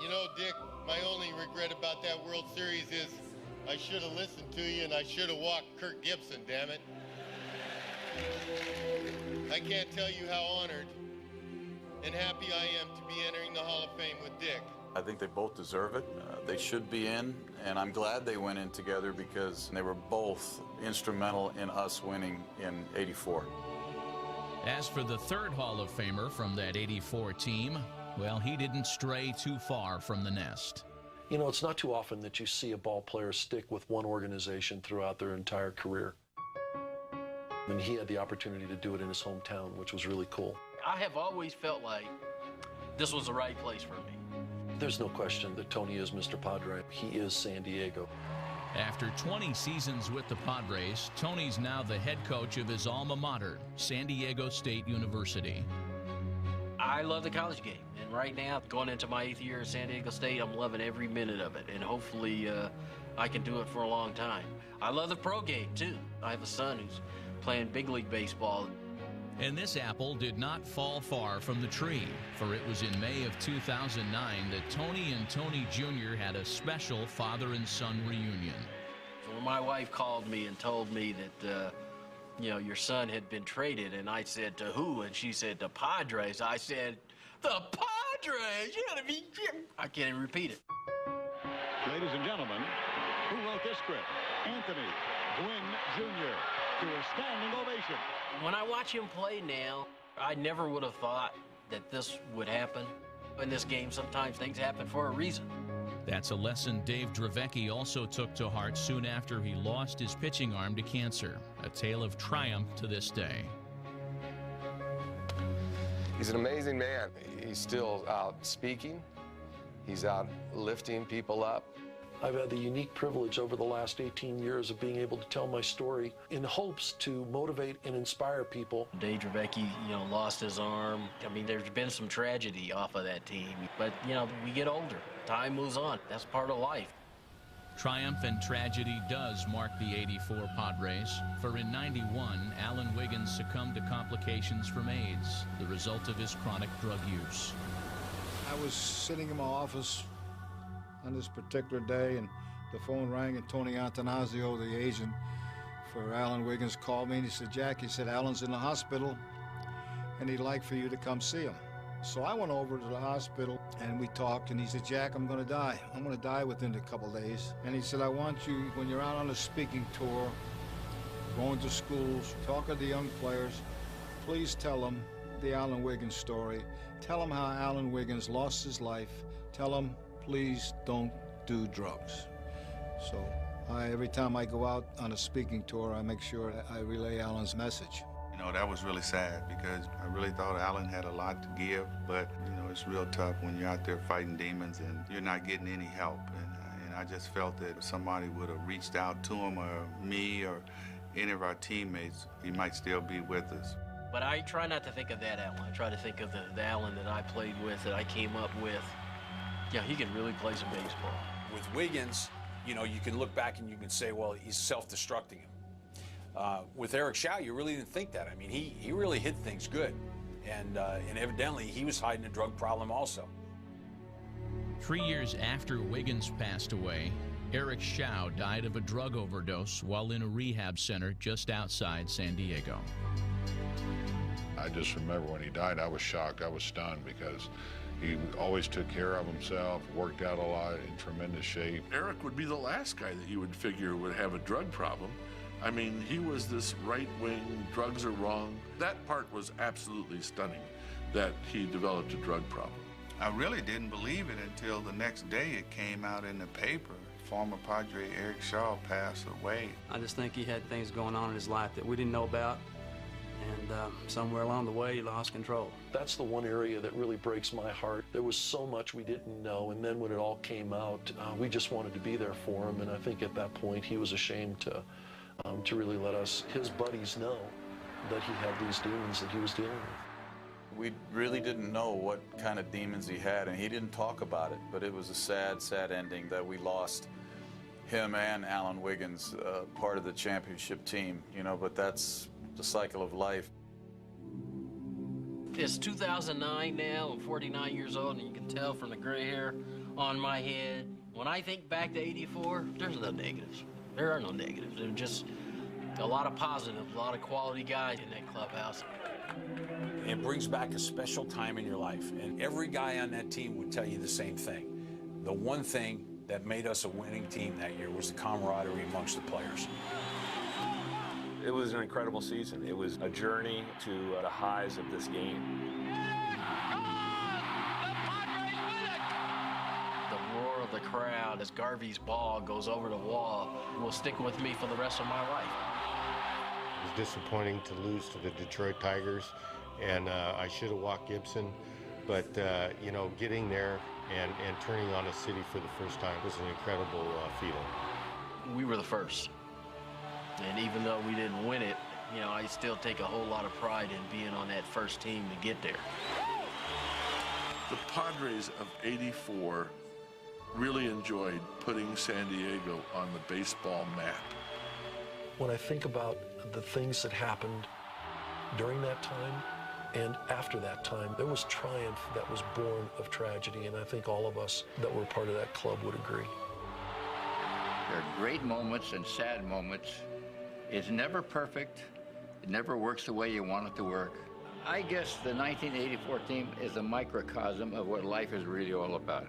[SPEAKER 16] You know, Dick, my only regret about that World Series is I should have listened to you and I should have walked Kirk Gibson, damn it. I can't tell you how honored and happy I am to be entering the Hall of Fame with Dick.
[SPEAKER 8] I think they both deserve it. They should be in, and I'm glad they went in together because they were both instrumental in us winning in '84.
[SPEAKER 9] As for the 3rd Hall of Famer from that '84 team, well, he didn't stray too far from the nest.
[SPEAKER 4] You know, it's not too often that you see a ball player stick with one organization throughout their entire career. And he had the opportunity to do it in his hometown, which was really cool.
[SPEAKER 14] I have always felt like this was the right place for me.
[SPEAKER 4] There's no question that Tony is Mr. Padre. He is San Diego.
[SPEAKER 9] After 20 seasons with the Padres, Tony's now the head coach of his alma mater, San Diego State University.
[SPEAKER 14] I love the college game, and right now, going into my 8th year at San Diego State, I'm loving every minute of it, and hopefully I can do it for a long time. I love the pro game, too. I have a son who's playing big league baseball.
[SPEAKER 9] And this apple did not fall far from the tree, for it was in May of 2009 that Tony and Tony Jr. had a special father and son reunion.
[SPEAKER 14] When my wife called me and told me that, you know, your son had been traded, and I said, to who? And she said, the Padres. I said, the Padres? You gotta be... I can't even repeat it.
[SPEAKER 11] Ladies and gentlemen, who wrote this script? Anthony Gwynn Jr. to a standing ovation.
[SPEAKER 14] When I watch him play now, I never would have thought that this would happen. In this game, sometimes things happen for a reason.
[SPEAKER 9] That's a lesson Dave Dravecky also took to heart soon after he lost his pitching arm to cancer. A tale of triumph to this day.
[SPEAKER 23] He's an amazing man. He's still out speaking. He's out lifting people up.
[SPEAKER 4] I've had the unique privilege over the last 18 years of being able to tell my story in hopes to motivate and inspire people.
[SPEAKER 14] Dravecky, lost his arm. I mean, there's been some tragedy off of that team. But, we get older. Time moves on. That's part of life.
[SPEAKER 9] Triumph and tragedy does mark the '84 Padres, for in '91, Alan Wiggins succumbed to complications from AIDS, the result of his chronic drug use.
[SPEAKER 1] I was sitting in my office on this particular day, and the phone rang, and Tony Antanasio, the agent for Alan Wiggins, called me, and he said, Jack, he said, Alan's in the hospital, and he'd like for you to come see him. So I went over to the hospital, and we talked, and he said, Jack, I'm going to die. I'm going to die within a couple days. And he said, I want you, when you're out on a speaking tour, going to schools, talking to young players, please tell them the Alan Wiggins story. Tell them how Alan Wiggins lost his life. Tell them, please don't do drugs. So every time I go out on a speaking tour, I make sure that I relay Alan's message.
[SPEAKER 5] That was really sad because I really thought Alan had a lot to give, but, it's real tough when you're out there fighting demons and you're not getting any help. And I just felt that if somebody would have reached out to him or me or any of our teammates, he might still be with us.
[SPEAKER 14] But I try not to think of that Alan. I try to think of the Alan that I played with, that I came up with. Yeah, he can really play some baseball.
[SPEAKER 25] With Wiggins, you can look back and you can say, well, he's self-destructing him. With Eric Shaw, you really didn't think that. I mean, he really hit things good. And evidently, he was hiding a drug problem also.
[SPEAKER 9] 3 years after Wiggins passed away, Eric Shaw died of a drug overdose while in a rehab center just outside San Diego.
[SPEAKER 6] I just remember when he died, I was shocked. I was stunned because he always took care of himself, worked out a lot, in tremendous shape.
[SPEAKER 2] Eric would be the last guy that you would figure would have a drug problem. I mean, he was this right-wing, drugs are wrong. That part was absolutely stunning, that he developed a drug problem.
[SPEAKER 5] I really didn't believe it until the next day it came out in the paper. Former Padre Eric Shaw passed away.
[SPEAKER 18] I just think he had things going on in his life that we didn't know about, and somewhere along the way he lost control.
[SPEAKER 4] That's the one area that really breaks my heart. There was so much we didn't know, and then when it all came out, we just wanted to be there for him, and I think at that point he was ashamed to really let his buddies know that he had these demons that he was dealing with.
[SPEAKER 8] We really didn't know what kind of demons he had, and he didn't talk about it, but it was a sad, sad ending that we lost him and Alan Wiggins, part of the championship team, but that's the cycle of life.
[SPEAKER 14] It's 2009 now. I'm 49 years old, and you can tell from the gray hair on my head. When I think back to '84, there's no negatives. There are no negatives. There's just a lot of positives, a lot of quality guys in that clubhouse.
[SPEAKER 25] It brings back a special time in your life, and every guy on that team would tell you the same thing. The one thing that made us a winning team that year was the camaraderie amongst the players.
[SPEAKER 19] It was an incredible season. It was a journey to the highs of this game.
[SPEAKER 14] The roar of the crowd as Garvey's ball goes over the wall will stick with me for the rest of my life.
[SPEAKER 13] It was disappointing to lose to the Detroit Tigers, and I should have walked Gibson, but getting there and turning on a city for the first time was an incredible feeling.
[SPEAKER 14] We were the first, and even though we didn't win it, I still take a whole lot of pride in being on that first team to get there.
[SPEAKER 2] The Padres of '84 really enjoyed putting San Diego on the baseball map.
[SPEAKER 4] When I think about the things that happened during that time and after that time, there was triumph that was born of tragedy, and I think all of us that were part of that club would agree.
[SPEAKER 15] There are great moments and sad moments. It's never perfect. It never works the way you want it to work. I guess the 1984 team is a microcosm of what life is really all about.